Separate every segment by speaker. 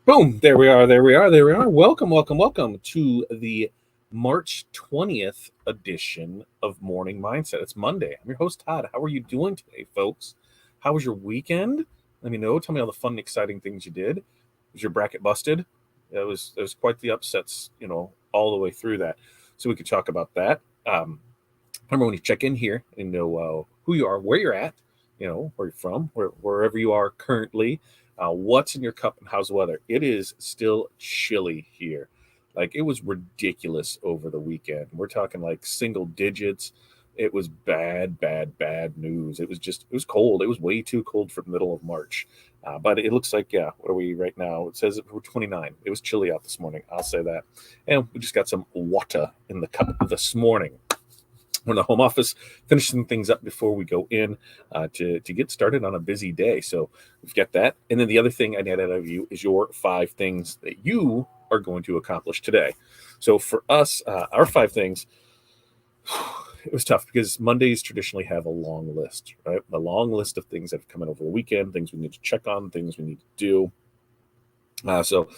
Speaker 1: Boom! There we are. Welcome to the March 20th edition of Morning Mindset. It's Monday. I'm your host, Todd. How are you doing today, folks? How was your weekend? Let me know. Tell me all the fun and exciting things you did. Was your bracket busted? It was quite the upsets, all the way through that. So we could talk about that. Remember when you check in here and know who you are, where you're at, where you're from, wherever you are currently, what's in your cup and how's the weather. It is still chilly here. Like it was ridiculous over the weekend. We're talking like single digits. It was bad news. It was cold. It was way too cold for the middle of March. But it looks like, yeah, what are we right now? It says we're 29. It was chilly out this morning. I'll say that. And we just got some water in the cup this morning. We're in the home office, finishing things up before we go in to get started on a busy day. So we've got that. And then the other thing I need out of you is your 5 things that you are going to accomplish today. So for us, our 5 things, it was tough because Mondays traditionally have a long list, right? A long list of things that have come in over the weekend, things we need to check on, things we need to do. So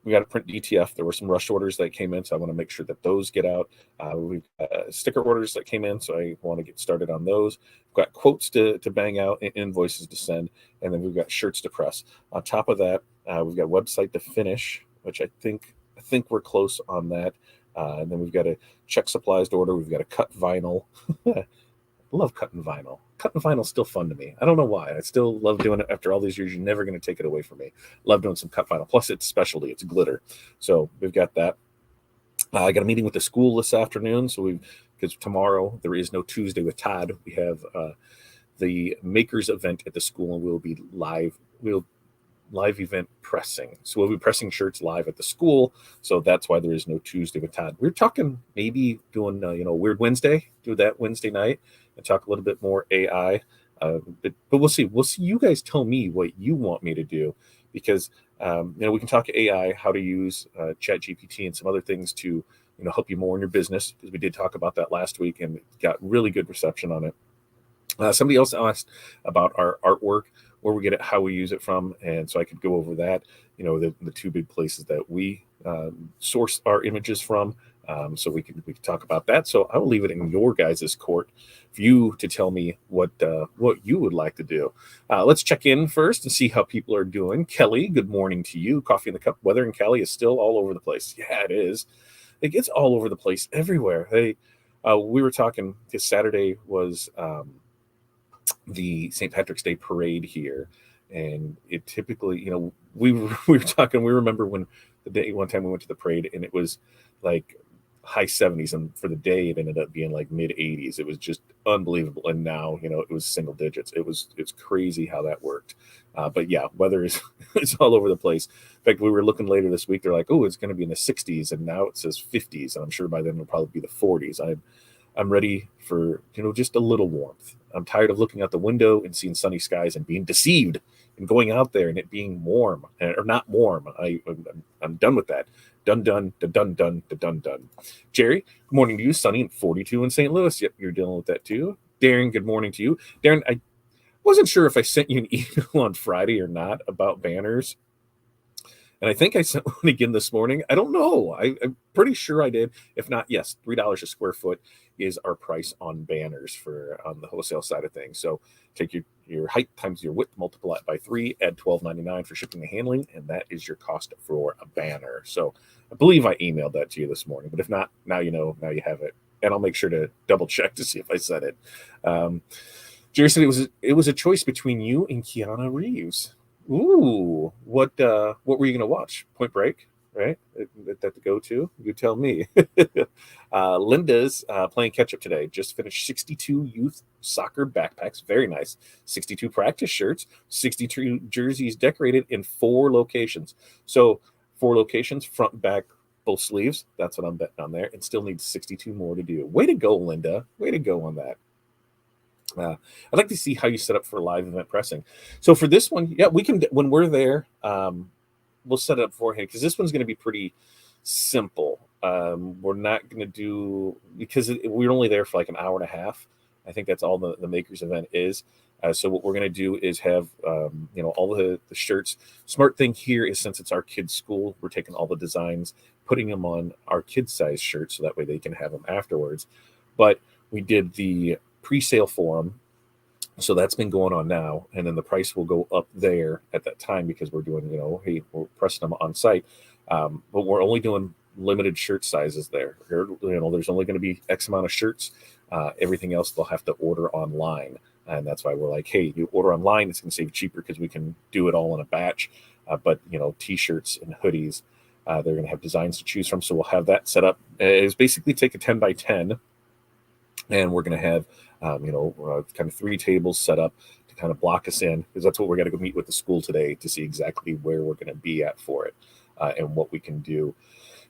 Speaker 1: we got to print DTF. There were some rush orders that came in, so I want to make sure that those get out. We've got sticker orders that came in, so I want to get started on those. We've got quotes to bang out, and invoices to send, and then we've got shirts to press. On top of that, we've got website to finish, which I think we're close on that. And then we've got a check supplies to order. We've got to cut vinyl. I love cutting vinyl. Cutting vinyl is still fun to me. I don't know why. I still love doing it after all these years. You're never going to take it away from me. Love doing some cut vinyl. Plus, it's specialty. It's glitter. So we've got that. I got a meeting with the school this afternoon. So because tomorrow there is no Tuesday with Todd. We have the makers event at the school, and we'll be live. We'll live event pressing. So we'll be pressing shirts live at the school. So that's why there is no Tuesday with Todd. We're talking maybe doing, Weird Wednesday, do that Wednesday night and talk a little bit more AI. But we'll see. We'll see. You guys tell me what you want me to do because, we can talk AI, how to use Chat GPT and some other things to, help you more in your business because we did talk about that last week and got really good reception on it. Somebody else asked about our artwork, where we get it, how we use it from, and so I could go over that. The 2 big places that we source our images from. So we can talk about that. So I will leave it in your guys' court for you to tell me what you would like to do. Let's check in first and see how people are doing. Kelly, good morning to you. Coffee in the cup. Weather in Cali is still all over the place. Yeah, it is. It gets all over the place everywhere. We were talking. This Saturday was the St. Patrick's Day parade here, and it typically, we were talking. We remember when one time we went to the parade, and it was like high 70s, and for the day it ended up being like mid 80s. It was just unbelievable. And now, it was single digits. It's crazy how that worked. But yeah, weather is it's all over the place. In fact, we were looking later this week. They're like, oh, it's going to be in the 60s, and now it says 50s, and I'm sure by then it'll probably be the 40s. I'm ready for, just a little warmth. I'm tired of looking out the window and seeing sunny skies and being deceived and going out there and it being warm or not warm. I'm done with that. Done. Jerry, good morning to you. Sunny and 42 in St. Louis. Yep, you're dealing with that too. Darren, good morning to you. Darren, I wasn't sure if I sent you an email on Friday or not about banners. And I think I sent one again this morning. I don't know. I'm pretty sure I did. If not, yes, $3 a square foot is our price on banners on the wholesale side of things. So take your height times your width, multiply it by 3, add $12.99 for shipping and handling, and that is your cost for a banner. So I believe I emailed that to you this morning. But if not, now you know. Now you have it. And I'll make sure to double check to see if I said it. Jerry said it was a choice between you and Keanu Reeves. Ooh, what were you gonna watch? Point Break, right? That the go-to. You tell me. Linda's playing catch up today. Just finished 62 youth soccer backpacks. Very nice. 62 practice shirts. 62 jerseys decorated in 4 locations. So 4 locations, front and back, both sleeves. That's what I'm betting on there. And still needs 62 more to do. Way to go, Linda. Way to go on that. I'd like to see how you set up for live event pressing. So for this one, yeah, we can, when we're there, we'll set it up beforehand because this one's going to be pretty simple. We're not going to do, because we're only there for like an hour and a half. I think that's all the makers event is. So what we're going to do is have, all the shirts. Smart thing here is, since it's our kids' school, we're taking all the designs, putting them on our kids' size shirts, so that way they can have them afterwards. But we did the pre-sale for them, so that's been going on now, and then the price will go up there at that time, because we're doing, hey, we're pressing them on site, but we're only doing limited shirt sizes there. There's only going to be X amount of shirts. Everything else they'll have to order online, and that's why we're like, hey, you order online, it's going to save you cheaper, because we can do it all in a batch. But t-shirts and hoodies, they're going to have designs to choose from, so we'll have that set up. It's basically take a 10 by 10, and we're going to have kind of 3 tables set up to kind of block us in, because that's what we're going to go meet with the school today, to see exactly where we're going to be at for it, and what we can do.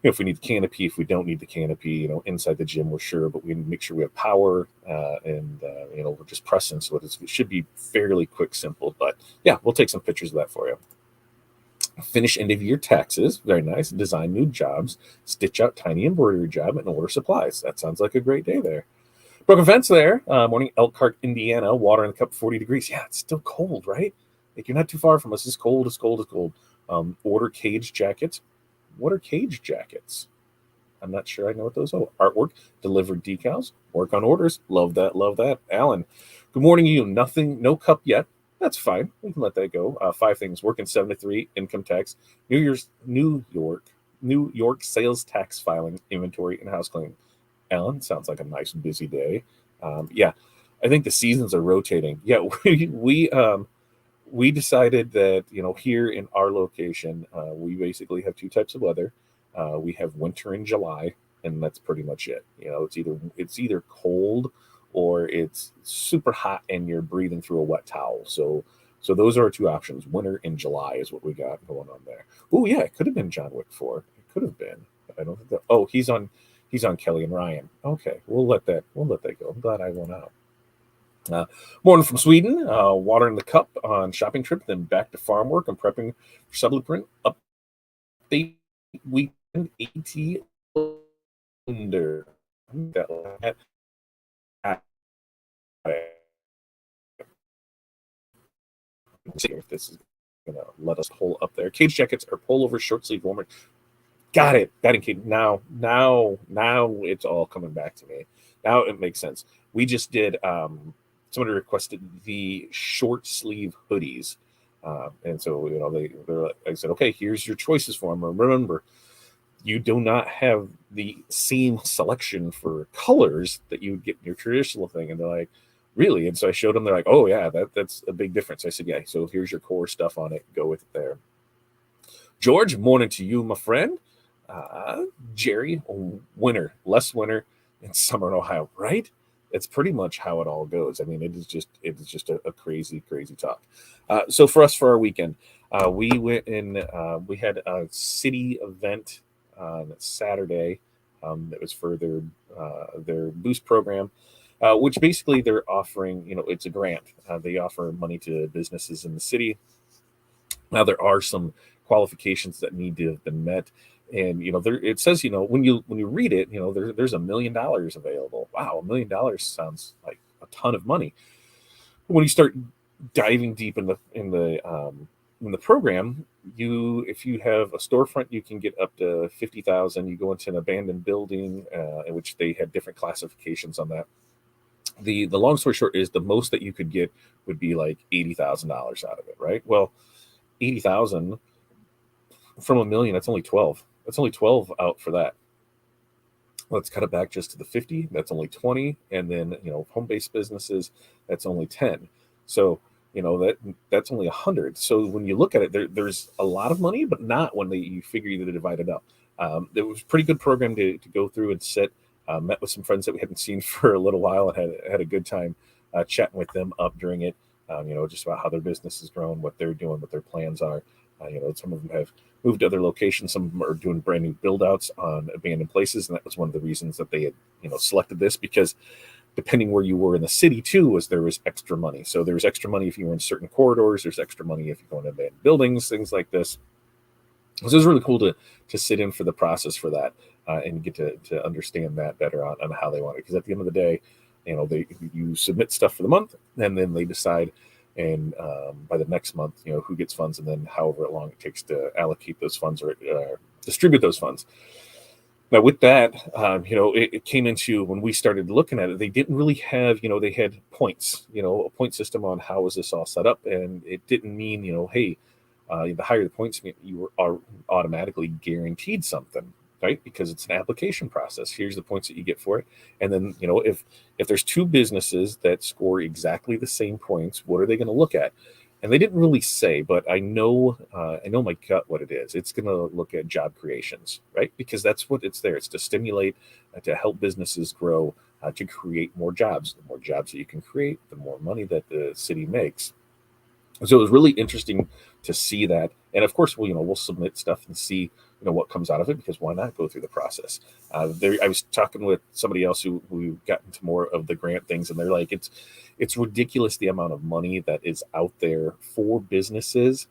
Speaker 1: If we need the canopy, if we don't need the canopy, inside the gym, we're sure, but we make sure we have power, and we're just pressing, so it should be fairly quick, simple. But yeah, we'll take some pictures of that for you. Finish end of year taxes, very nice. Design new jobs, stitch out tiny embroidery job, and order supplies. That sounds like a great day there. Broken fence there. Morning, Elkhart, Indiana. Water in the cup, 40 degrees. Yeah, it's still cold, right? Like, you're not too far from us. It's cold, it's cold, it's cold. Order cage jackets. What are cage jackets? I'm not sure I know what those are. Artwork, delivered decals, work on orders. Love that, love that. Alan, good morning to you. Nothing, no cup yet. That's fine. We can let that go. 5 things. Working 7 to 3, income tax, New York sales tax filing, inventory, and house cleaning. Alan, sounds like a nice busy day. Yeah, I think the seasons are rotating. Yeah, we decided that, here in our location, we basically have 2 types of weather. We have winter in July, and that's pretty much it. It's either cold, or it's super hot and you're breathing through a wet towel. So those are our 2 options. Winter in July is what we got going on there. Oh yeah, it could have been John Wick 4. It could have been. I don't think that. Oh, he's on Kelly and Ryan. Okay, we'll let that go. I'm glad I went out. Morning from Sweden. Water in the cup on shopping trip, then back to farm work. I'm prepping for supplement update weekend 80 under. See if this is gonna let us pull up there. Cage jackets are pullover short sleeve warmer. Got it. Now it's all coming back to me. Now it makes sense. We just did. Somebody requested the short sleeve hoodies, and so I said, okay, here's your choices for them. Remember, you do not have the same selection for colors that you would get in your traditional thing. And they're like, really? And so I showed them. They're like, oh yeah, that's a big difference. I said, yeah. So here's your core stuff on it. Go with it there. George, morning to you, my friend. Jerry, less winter in summer in Ohio, right? It's pretty much how it all goes. I mean, it is just a crazy talk. So for our weekend, we went in. We had a city event on Saturday. That was for their boost program, which basically they're offering. It's a grant. They offer money to businesses in the city. Now there are some qualifications that need to have been met, and there it says, when you read it, there's $1 million available. Wow, $1 million sounds like a ton of money. When you start diving deep in the program, if you have a storefront, you can get up to 50,000. You go into an abandoned building, in which they had different classifications on that. The long story short is, the most that you could get would be like $80,000 out of it, right? Well, 80,000 from $1 million, that's only 12. That's only 12 out for that. Let's cut it back just to the 50. That's only 20. And then, home-based businesses, that's only 10. So, that's only 100. So when you look at it, there's a lot of money, but not when you figure that they divide it up. It was a pretty good program to go through and sit. Met with some friends that we hadn't seen for a little while, and had a good time chatting with them up during it. Just about how their business has grown, what they're doing, what their plans are. Some of them have moved to other locations. Some of them are doing brand new build outs on abandoned places. And that was one of the reasons that they had, selected this, because depending where you were in the city too, there was extra money. So there was extra money if you were in certain corridors. There's extra money if you go into abandoned buildings, things like this. So it was really cool to sit in for the process for that, and get to understand that better on how they want it. Because at the end of the day, you submit stuff for the month, and then they decide, and by the next month, who gets funds, and then however long it takes to allocate those funds or distribute those funds. Now, with that, it came into when we started looking at it, they didn't really have, they had points, a point system on how was this all set up. And it didn't mean, hey, the higher the points, you are automatically guaranteed something, right? Because it's an application process. Here's the points that you get for it. And then, if there's two businesses that score exactly the same points, what are they going to look at? And they didn't really say, but I know my gut what it is. It's going to look at job creations, right? Because that's what it's there. It's to stimulate, to help businesses grow, to create more jobs. The more jobs that you can create, the more money that the city makes. So it was really interesting to see that. And of course, we'll submit stuff and see, what comes out of it, because why not go through the process? I was talking with somebody else who got into more of the grant things, and they're like, it's ridiculous the amount of money that is out there for businesses,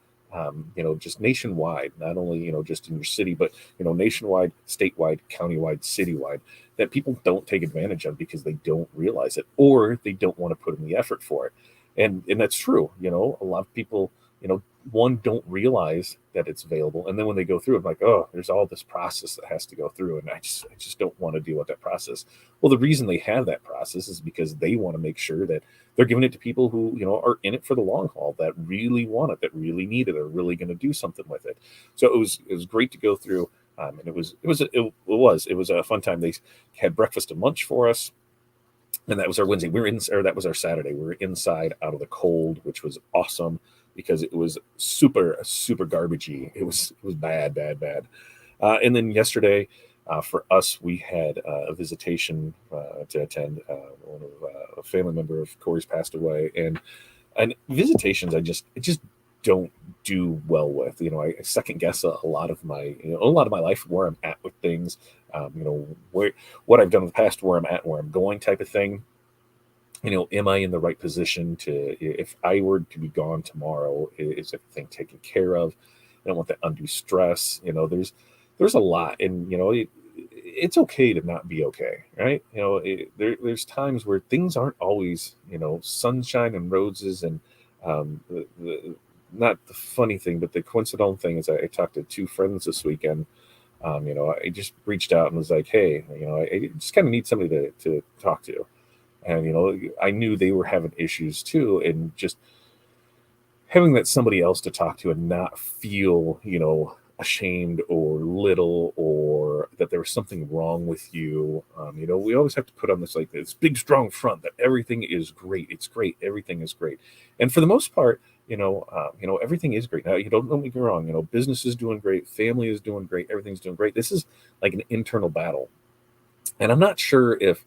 Speaker 1: just nationwide, not only, just in your city, but, nationwide, statewide, countywide, citywide, that people don't take advantage of because they don't realize it, or they don't want to put in the effort for it. And that's true. A lot of people, one, don't realize that it's available, and then when they go through it, like, oh, there's all this process that has to go through, and I just don't want to deal with that process. Well, the reason they have that process is because they want to make sure that they're giving it to people who, are in it for the long haul, that really want it, that really need it, are really going to do something with it. So it was great to go through. And it was a fun time. They had breakfast and lunch for us, and that was our Wednesday. That was our Saturday. We were inside out of the cold, which was awesome because it was super, super garbagey. It was bad, bad, bad. And then yesterday, for us, we had a visitation to attend. A family member of Corey's passed away, and visitations, I just don't do well with. I second guess a lot of my life, where I'm at with things. Where what I've done in the past, where I'm at, where I'm going, type of thing. Am I in the right position to, if I were to be gone tomorrow, is everything taken care of? I don't want that undue stress. There's a lot, and it's okay to not be okay, right? There's times where things aren't always, sunshine and roses, and not the funny thing, but the coincidental thing is I talked to two friends this weekend. I just reached out and was like, hey, I just kind of need somebody to talk to. And I knew they were having issues too, and just having that somebody else to talk to and not feel ashamed or little, or that there was something wrong with you. We always have to put on this big strong front that everything is great, it's great, everything is great. And for the most part, everything is great. Now, you don't get me wrong, business is doing great, family is doing great, everything's doing great. This is like an internal battle, and I'm not sure if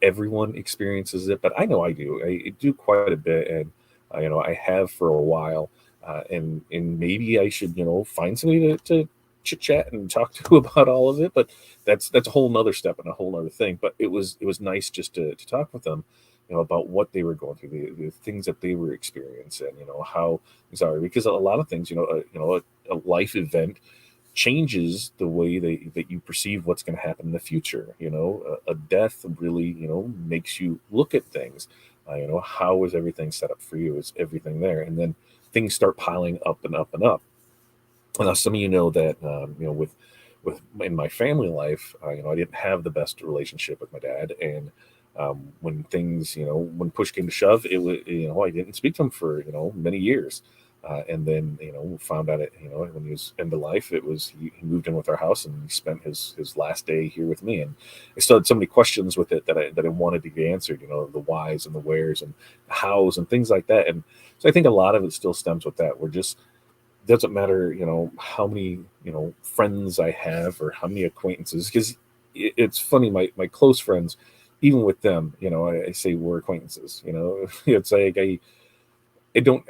Speaker 1: everyone experiences it, but I know I do. I do quite a bit, and I have for a while. And maybe I should find somebody to chit chat and talk to about all of it. But that's a whole nother step and a whole nother thing. But it was nice just to talk with them, about what they were going through, the things that they were experiencing, how things are, because a lot of things, a life event changes the way that you perceive what's going to happen in the future. A death really, makes you look at things. How is everything set up for you? Is everything there? And then things start piling up and up and up. And now some of you know that, with in my family life, I didn't have the best relationship with my dad, and when things, when push came to shove, it was, I didn't speak to him for many years. And then found out it, when he was end of life, it was he moved in with our house, and he spent his last day here with me. And I still had so many questions with it that I wanted to get answered, the whys and the wheres and the hows and things like that. And so I think a lot of it still stems with that. We're just, doesn't matter, how many, friends I have or how many acquaintances, because it's funny, my close friends, even with them, I say we're acquaintances. It's like I don't,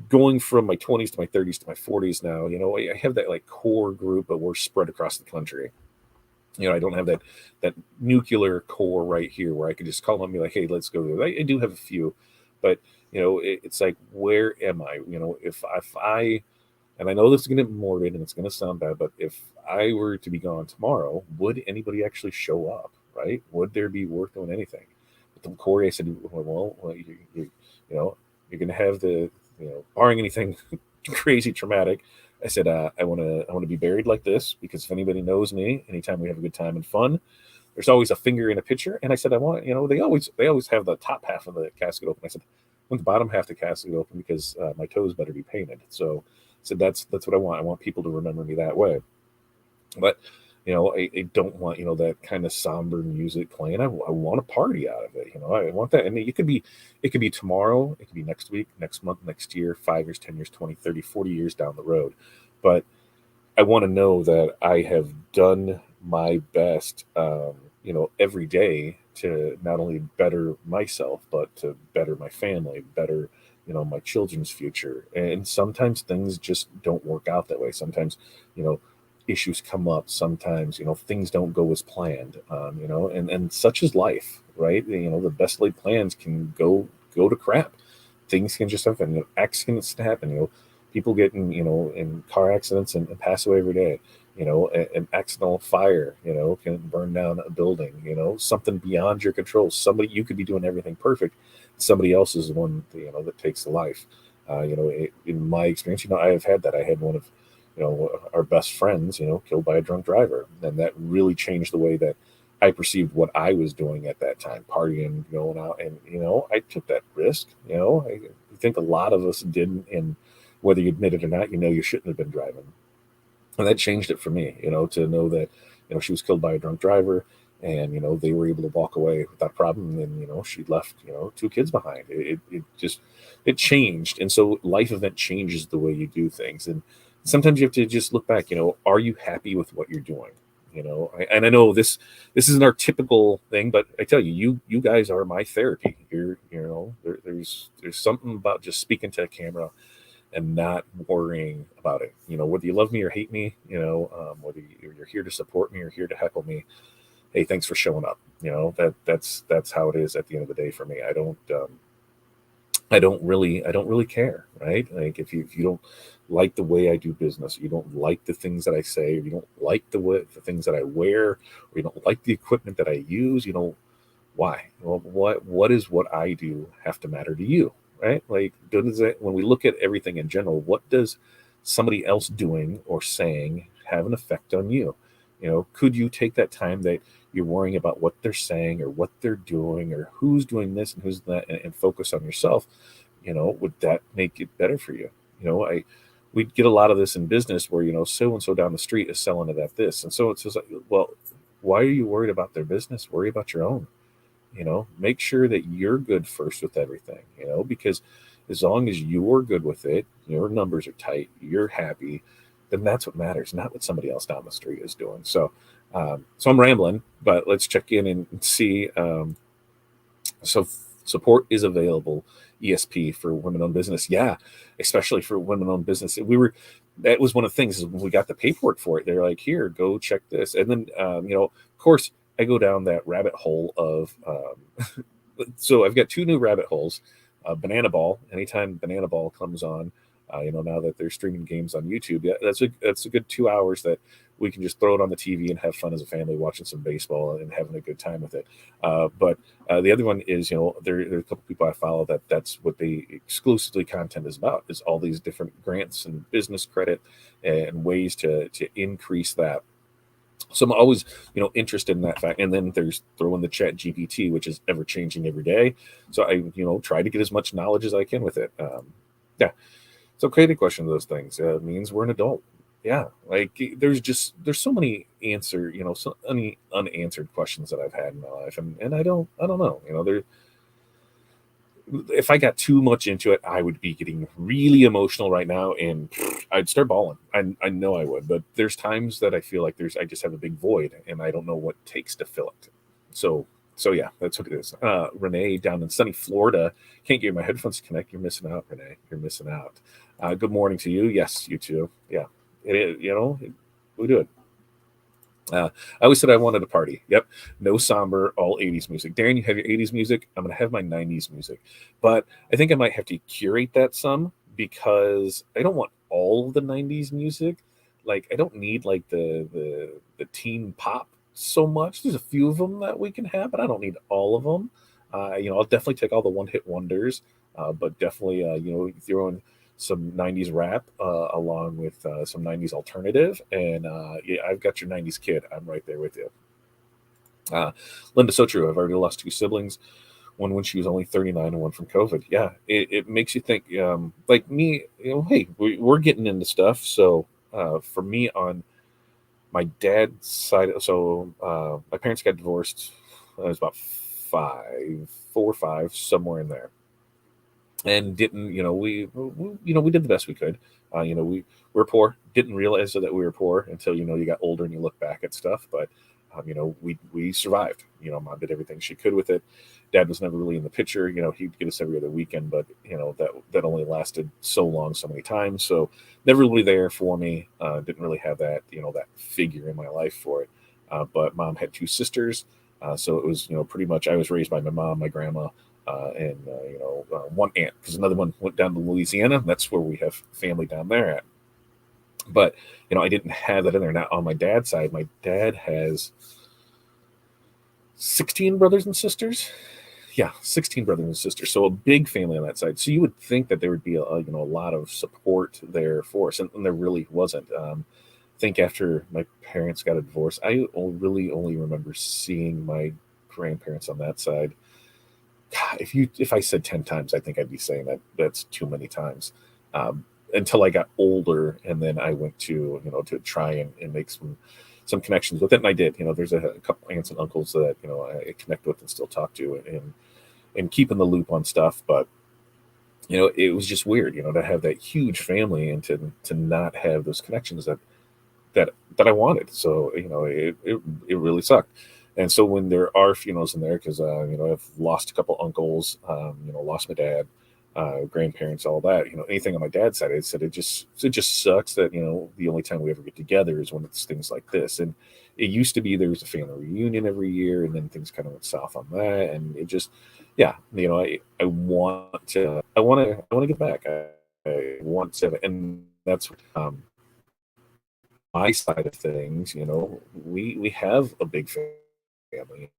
Speaker 1: going from my 20s to my 30s to my 40s now, I have that like core group, but we're spread across the country. I don't have that nuclear core right here where I could just call them and be like, hey, let's go there. I do have a few, but it's like, where am I? If I and I know this is going to be morbid and it's going to sound bad, but if I were to be gone tomorrow, would anybody actually show up? Right? Would there be worth doing anything? Corey, I said, well you know, you're going to have the, barring anything crazy traumatic. I said, I want to be buried like this, because if anybody knows me, anytime we have a good time and fun, there's always a finger in a picture. And I said, I want, they always have the top half of the casket open. I said, I want the bottom half of the casket open, because my toes better be painted. So I said, that's what I want. I want people to remember me that way. But I don't want that kind of somber music playing. I want a party out of it. I want that. And it could be tomorrow, it could be next week, next month, next year, 5 years, 10 years, 20, 30, 40 years down the road. But I want to know that I have done my best, every day, to not only better myself, but to better my family, better, my children's future. And sometimes things just don't work out that way. Sometimes, you know, issues come up. Sometimes, things don't go as planned. And such is life, right? The best laid plans can go to crap. Things can just happen. Accidents happen. People get in car accidents and pass away every day. An accidental fire, can burn down a building. Something beyond your control. Somebody, you could be doing everything perfect. Somebody else is the one that takes the life. In my experience, I have had that. I had one of our best friends, killed by a drunk driver, and that really changed the way that I perceived what I was doing at that time, partying, going out, and I took that risk. I think a lot of us didn't, and whether you admit it or not, you shouldn't have been driving. And that changed it for me, to know that, she was killed by a drunk driver, and, they were able to walk away without a problem. And, she left, two kids behind. It just, it changed. And so life event changes the way you do things. And sometimes you have to just look back, are you happy with what you're doing? And I know this isn't our typical thing, but I tell you guys are my therapy. There's something about just speaking to a camera and not worrying about it. Whether you love me or hate me, whether you're here to support me or here to heckle me, hey, thanks for showing up. That's how it is at the end of the day for me. I don't really care, right? Like if you don't like the way I do business, or you don't like the things that I say, or you don't like the things that I wear, or you don't like the equipment that I use, why? Well, what is what I do have to matter to you, right? Like, when we look at everything in general, what does somebody else doing or saying have an effect on you? Could you take that time that you're worrying about what they're saying or what they're doing or who's doing this and who's that, and focus on yourself? Would that make it better for you? We get a lot of this in business where, so and so down the street is selling it at this. And so it's just like, well, why are you worried about their business? Worry about your own. Make sure that you're good first with everything, because as long as you're good with it, your numbers are tight, you're happy, then that's what matters, not what somebody else down the street is doing. So I'm rambling, but let's check in and see. So support is available, ESP, for women-owned business. Yeah, especially for women-owned business. That was one of the things, is when we got the paperwork for it, they're like, here, go check this. And then, of course, I go down that rabbit hole of, so I've got two new rabbit holes. Banana Ball. Anytime Banana Ball comes on, now that they're streaming games on YouTube, yeah, that's a good 2 hours that we can just throw it on the TV and have fun as a family, watching some baseball and having a good time with it. But the other one is, there are a couple people I follow that's what they exclusively content is about, is all these different grants and business credit and ways to increase that. So I'm always, interested in that fact. And then there's throwing the Chat GPT, which is ever changing every day. So I, try to get as much knowledge as I can with it. Yeah. So creating question those things means we're an adult. Yeah. Like there's so many so many unanswered questions that I've had in my life. And I don't know, if I got too much into it, I would be getting really emotional right now, and I'd start bawling. I know I would, but there's times that I feel like I just have a big void, and I don't know what it takes to fill it. So yeah, that's what it is. Renee down in sunny Florida, can't get my headphones to connect. You're missing out, Renee. You're missing out. Good morning to you. Yes, you too. Yeah, it is. We do it. I always said I wanted a party. Yep. No somber, all 80s music. Darren, you have your 80s music. I'm going to have my 90s music. But I think I might have to curate that some, because I don't want all of the 90s music. Like, I don't need like the teen pop so much. There's a few of them that we can have, but I don't need all of them. I'll definitely take all the one hit wonders, but definitely, throw in some 90s rap along with some 90s alternative. And yeah, I've got your 90s kid. I'm right there with you. Uh, Linda, so true. I've already lost two siblings, one when she was only 39 and one from COVID. Yeah, it makes you think, like me, hey, we're getting into stuff. So for me on my dad's side, so my parents got divorced. I was about 4 or 5, somewhere in there, and didn't, we did the best we could. We were poor, didn't realize that we were poor until you got older and you look back at stuff. But we survived. Mom did everything she could with it. Dad was never really in the picture. He'd get us every other weekend, but that only lasted so long, so many times. So never really there for me. Didn't really have that that figure in my life for it. But mom had two sisters, so it was pretty much I was raised by my mom, my grandma, and one aunt, because another one went down to Louisiana. That's where we have family down there at. But I didn't have that in there. Now on my dad's side, my dad has 16 brothers and sisters. Yeah, 16 brothers and sisters. So a big family on that side. So you would think that there would be a lot of support there for us, and there really wasn't. I think after my parents got a divorce, really only remember seeing my grandparents on that side. God, if I said 10 times, I think I'd be saying that's too many times. Until I got older, and then I went to try and make some connections with it, and I did. There's a couple aunts and uncles that I connect with and still talk to, and keep in the loop on stuff. But it was just weird, to have that huge family and to not have those connections that I wanted. So it really sucked. And so when there are funerals in there, because I've lost a couple uncles, lost my dad, grandparents, all that. Anything on my dad's side, I said it just sucks that the only time we ever get together is when it's things like this. And it used to be there was a family reunion every year, and then things kind of went south on that, and it just yeah, I want to get back. I want to, and that's um, my side of things. We have a big family.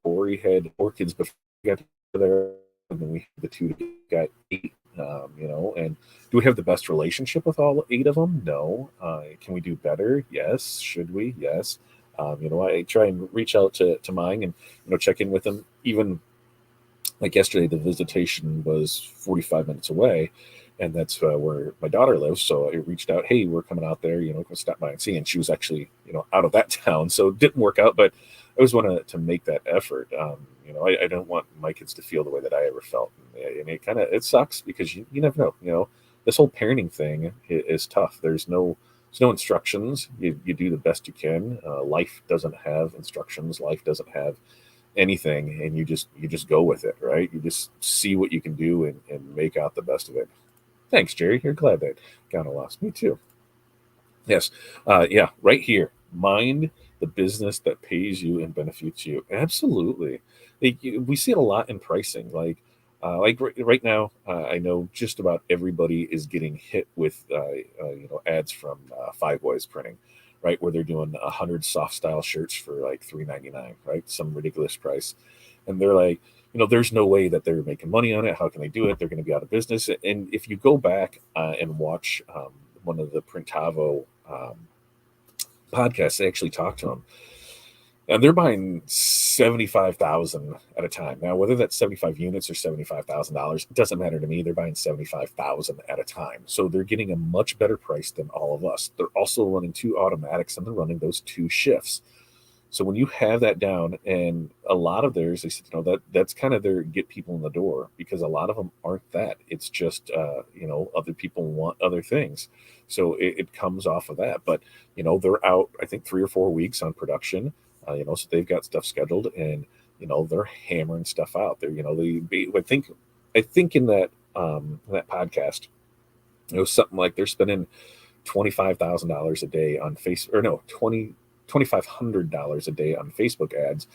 Speaker 1: Corey had 4 kids before we got together, and then we had the two that got 8. And do we have the best relationship with all 8 of them? No. Can we do better? Yes. Should we? Yes. I try and reach out to mine and check in with them. Even like yesterday, the visitation was 45 minutes away, and that's where my daughter lives. So I reached out, hey, we're coming out there, go stop by and see. And she was actually, out of that town, so it didn't work out. But I always want to make that effort. I don't want my kids to feel the way that I ever felt, and it sucks because you never know. This whole parenting thing is tough. There's no instructions. You do the best you can. Life doesn't have instructions. Life doesn't have anything, and you just go with it, right? You just see what you can do and make out the best of it. Thanks, Jerry. You're glad that got a loss. Me too. Yes. Yeah, right here. Mind the business that pays you and benefits you. Absolutely. We see it a lot in pricing. Like right now, I know just about everybody is getting hit with ads from Five Boys Printing, right? Where they're doing 100 soft style shirts for like $3.99, right? Some ridiculous price, and they're like, there's no way that they're making money on it. How can they do it? They're going to be out of business. And if you go back and watch one of the Printavo podcasts, they actually talk to them, and they're buying 75,000 at a time. Now, whether that's 75 units or $75,000, it doesn't matter to me. They're buying 75,000 at a time. So they're getting a much better price than all of us. They're also running 2 automatics, and they're running those 2 shifts. So when you have that down, and a lot of theirs, they said, that's kind of their get people in the door, because a lot of them aren't that. It's just, other people want other things. So it comes off of that. But, they're out, I think, 3 or 4 weeks on production, so they've got stuff scheduled, and, they're hammering stuff out there. I think in that podcast, it was something like they're spending $25,000 a day on face, or no, $2,500 a day on Facebook ads,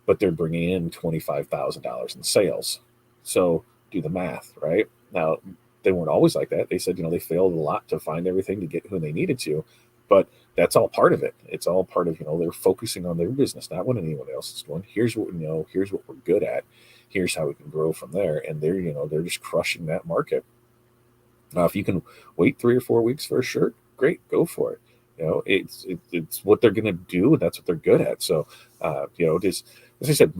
Speaker 1: but they're bringing in $25,000 in sales. So do the math, right? Now, they weren't always like that. They said, they failed a lot to find everything to get who they needed to, but that's all part of it. It's all part of, they're focusing on their business, not what anyone else is doing. Here's what we know. Here's what we're good at. here's how we can grow from there. And they're just crushing that market. If you can wait 3 or 4 weeks for a shirt, great, go for it. It's what they're going to do. And that's what they're good at. So, just as I said,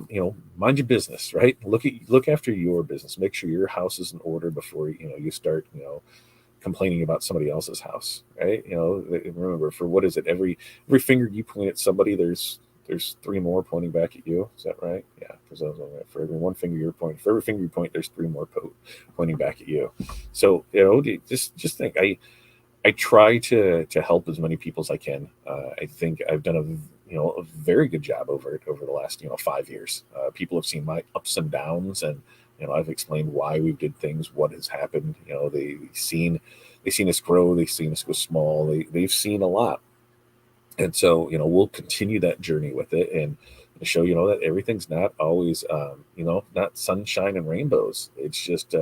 Speaker 1: mind your business, right? Look after your business. Make sure your house is in order before you start complaining about somebody else's house, right? Remember, for what is it? Every finger you point at somebody, there's three more pointing back at you. Is that right? Yeah, because for every one finger you're pointing, for every finger you point, there's three more pointing back at you. So just think. I try to help as many people as I can. I think I've done a very good job over the last 5 years. People have seen my ups and downs, and I've explained why we did things, what has happened. They've seen us grow, they've seen us go small, they've seen a lot, and so we'll continue that journey with it and show that everything's not always not sunshine and rainbows. It's just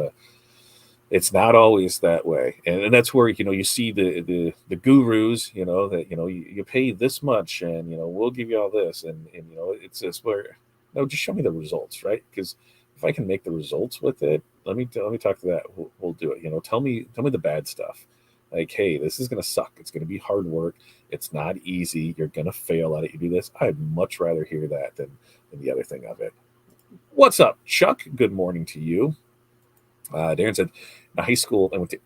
Speaker 1: it's not always that way, and that's where you see the gurus, that you pay this much, and we'll give you all this, and it's just where, no, just show me the results, right? Because if I can make the results with it, let me talk to that. We'll do it. Tell me the bad stuff, like, hey, this is gonna suck, it's gonna be hard work, it's not easy, you're gonna fail at it, you do this. I'd much rather hear that than the other thing of it. What's up, Chuck? Good morning to you. Darren said, in high school, I went to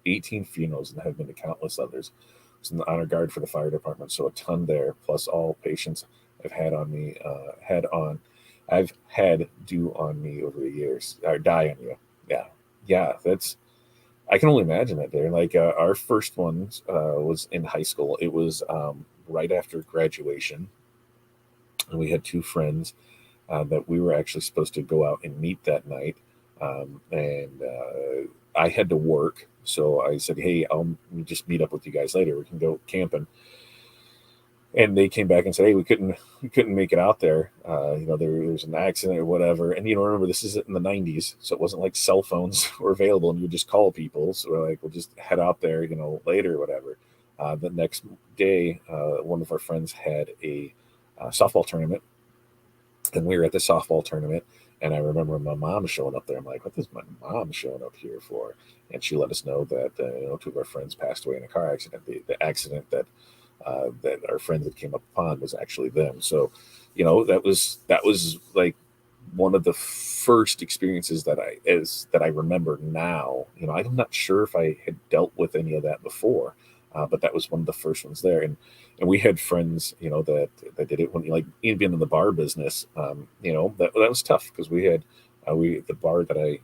Speaker 1: 18 funerals and have been to countless others. I was in the honor guard for the fire department, so a ton there, plus all patients I've had on me, I've had do on me over the years, or die on you. Yeah, yeah, I can only imagine that, Darren. Like, our first one was in high school. It was right after graduation, and we had two friends that we were actually supposed to go out and meet that night. And I had to work, so I said, "Hey, I'll just meet up with you guys later. We can go camping." And they came back and said, "Hey, we couldn't make it out there. There's an accident or whatever." And remember, this is in the '90s, so it wasn't like cell phones were available, and you would just call people. So we're like, "We'll just head out there, later or whatever." The next day, one of our friends had a softball tournament, and we were at the softball tournament. And I remember my mom showing up there. I'm like, what is my mom showing up here for? And she let us know that two of our friends passed away in a car accident. The accident that our friends that came up upon was actually them. So, that was like one of the first experiences that I remember now. I'm not sure if I had dealt with any of that before, but that was one of the first ones there. And we had friends, that did it when even being in the bar business, that was tough, because we had the bar that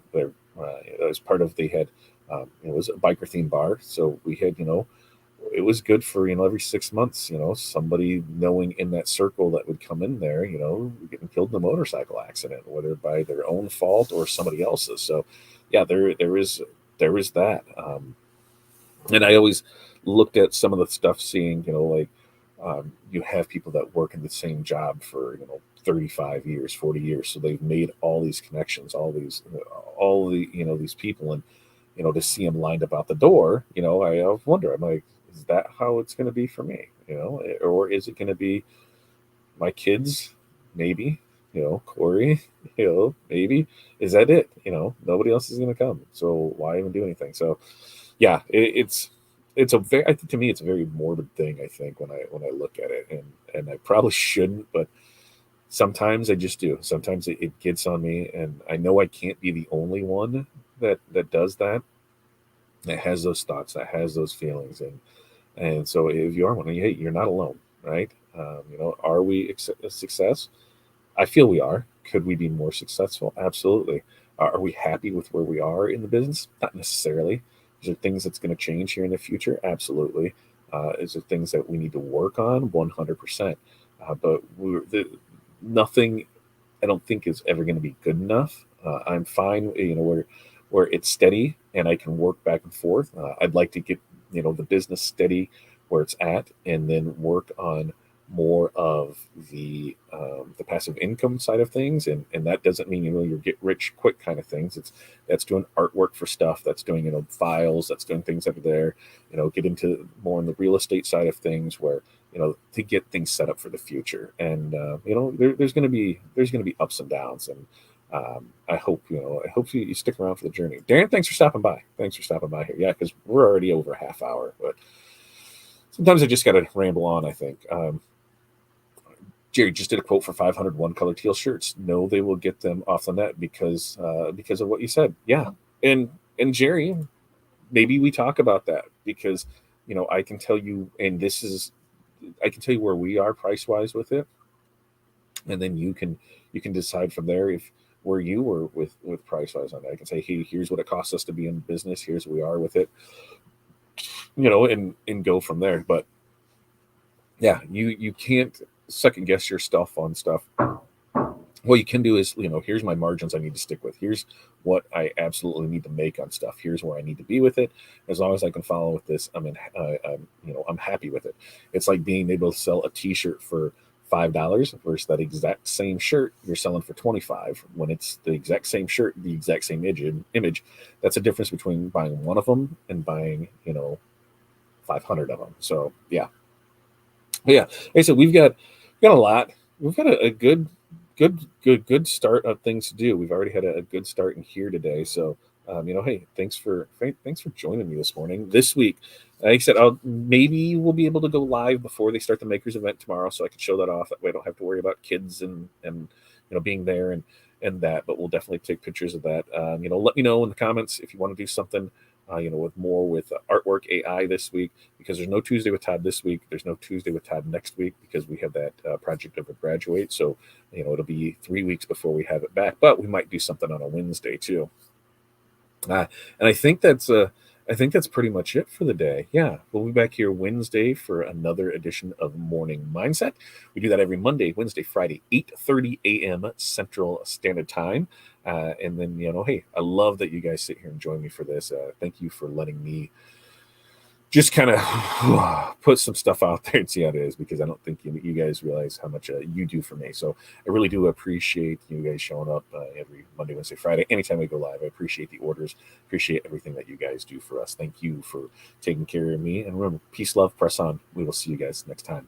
Speaker 1: was part of, they had it was a biker themed bar, so we had it was good for every 6 months, somebody knowing in that circle that would come in there, getting killed in a motorcycle accident, whether by their own fault or somebody else's. So yeah, there is that. And I always looked at some of the stuff, seeing, you have people that work in the same job for, 35 years, 40 years. So they've made all these connections, all these people. And, to see them lined up out the door, I wonder, I'm like, is that how it's going to be for me? Or is it going to be my kids? Maybe, Corey, maybe. Is that it? Nobody else is going to come. So why even do anything? So, yeah, it's a very, I think, to me, it's a very morbid thing, I think, when I look at it, and I probably shouldn't, but sometimes I just do. Sometimes it gets on me, and I know I can't be the only one that does that has those thoughts, that has those feelings. And so if you are one, hey, you're not alone, right? Are we a success? I feel we are. Could we be more successful? Absolutely. Are we happy with where we are in the business? Not necessarily. Is there things that's going to change here in the future? Absolutely. Is there things that we need to work on? 100%. But nothing, I don't think, is ever going to be good enough. I'm fine, where it's steady and I can work back and forth. I'd like to get, the business steady where it's at, and then work on more of the passive income side of things, and that doesn't mean you get rich quick kind of things. That's doing artwork for stuff, that's doing files, that's doing things over there. Get into more in the real estate side of things, where to get things set up for the future. And there's going to be ups and downs, and I hope you stick around for the journey. Darren, thanks for stopping by. Thanks for stopping by here. Yeah, because we're already over a half hour, but sometimes I just got to ramble on. I think. Jerry just did a quote for 500 one-color teal shirts. No, they will get them off the net because of what you said. Yeah, and Jerry, maybe we talk about that because I can tell you, and I can tell you where we are price wise with it, and then you can decide from there if where you were with price wise on that. I can say, hey, here's what it costs us to be in business. Here's where we are with it, and go from there. But yeah, you can't second guess your stuff on stuff. What you can do is, here's my margins I need to stick with. Here's what I absolutely need to make on stuff. Here's where I need to be with it. As long as I can follow with this, I'm happy with it. It's like being able to sell a T-shirt for $5 versus that exact same shirt you're selling for 25. When it's the exact same shirt, the exact same image, that's a difference between buying one of them and buying 500 of them. So yeah, like I said, we've got a lot. We've got a good start of things to do. We've already had a good start in here today. So, hey, thanks for joining me this morning. This week, like I said, maybe we'll be able to go live before they start the makers event tomorrow, so I can show that off. That way, I don't have to worry about kids and being there and that. But we'll definitely take pictures of that. Let me know in the comments if you want to do something. With artwork AI this week, because there's no Tuesday with Todd this week. There's no Tuesday with Todd next week because we have that project of a graduate. So, it'll be 3 weeks before we have it back, but we might do something on a Wednesday too. And I think that's pretty much it for the day. Yeah, we'll be back here Wednesday for another edition of Morning Mindset. We do that every Monday, Wednesday, Friday, 8:30 a.m. Central Standard Time. And then, hey, I love that you guys sit here and join me for this. Thank you for letting me just kind of put some stuff out there and see how it is, because I don't think you guys realize how much you do for me. So I really do appreciate you guys showing up every Monday, Wednesday, Friday, anytime we go live. I appreciate the orders, appreciate everything that you guys do for us. Thank you for taking care of me. And remember, peace, love, press on. We will see you guys next time.